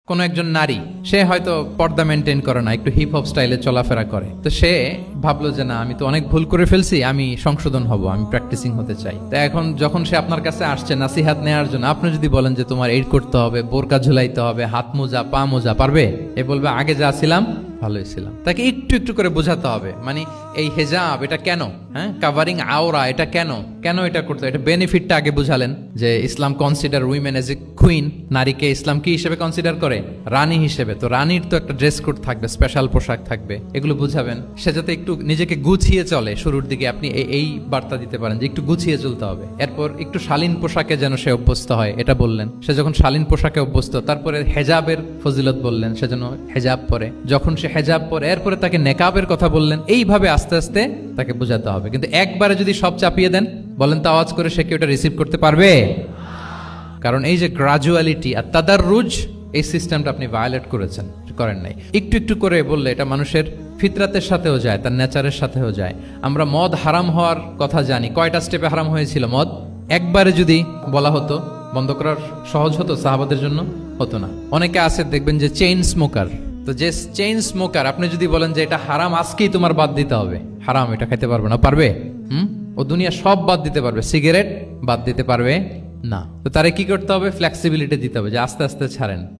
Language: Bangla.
কোনো একজন নারী, সে হয়তো পর্দা মেনটেন করে না, একটু হিপ হপ স্টাইলে চলাফেরা করে, তো সে ভাবলো যে না, আমি তো অনেক ভুল করে ফেলছি, আমি সংশোধন হব, আমি প্র্যাকটিসিং হতে চাই। তো এখন যখন সে আপনার কাছে আসছে নাসিহাত নেওয়ার জন্য, আপনি যদি বলেন যে তোমার এইড করতে হবে, বোরকা ঝুলাইতে হবে, হাত মোজা পা মোজা, পারবে? এ বলবে আগে যা ছিলাম ভালোই ছিলাম। তাকে একটু একটু করে বোঝাতে হবে, মানে এই হেজাব এটা কেন, হ্যাঁ, কাভারিং আওরা এটা কেন, কেন এটা করতে, এটা বেনিফিটটা আগে বুঝালেন যে Islam consider women as a queen, নারীকে ইসলাম কি হিসেবে কনসিডার করে? রানী হিসেবে। তো রানীর তো একটা ড্রেস কোড থাকবে, স্পেশাল পোশাক থাকবে, এগুলো বুঝাবেন। সে যাতে একটু নিজেকে গুছিয়ে চলে, শুরুর দিকে আপনি এই বার্তা দিতে পারেন যে একটু গুছিয়ে চলতে হবে। এরপর একটু শালীন পোশাকে যেন সে অভ্যস্ত হয়, এটা বললেন। সে যখন শালীন পোশাকে অভ্যস্ত, তারপরে হেজাবের ফজিলত বললেন, সে যেন হেজাব পরে। যখন সে হেজাব পরে, এরপরে তাকে নেকাবের কথা বললেন। এইভাবে আস্তে আস্তে তাকে বোঝাতে হবে। কিন্তু একবারে যদি সব চাপিয়ে দেন, বলেন তো আওয়াজ করে, সে কি ওটা রিসিভ করতে পারবে? কারণ এই যে গ্রাজুয়ালিটি আর তাদাররুজ, এই সিস্টেমটা আপনি ভায়োলেট করেন নাই। একটু একটু করে বললে এটা মানুষের ফিতরাতের সাথেও যায়, তার নেচারের সাথেও যায়। আমরা মদ হারাম হওয়ার কথা জানি, কয়টা স্টেপে হারাম হয়েছিল মদ? একবারে যদি বলা হতো বন্ধ করার সহজ হতো সাহাবাদের জন্য? হতো না। অনেকে আছে দেখবেন যে চেইন স্মোকার, তো যে চেইন স্মোকার, আপনি যদি বলেন যে এটা হারাম, আজকেই তোমার বাদ দিতে হবে, হারাম, এটা খেতে পারবে না, পারবে? ও দুনিয়া সব বাদ দিতে পারবে, সিগারেট বাদ দিতে পারবে না। তো তারে কি করতে হবে? ফ্লেক্সিবিলিটি দিতে হবে যে আস্তে আস্তে ছাড়েন।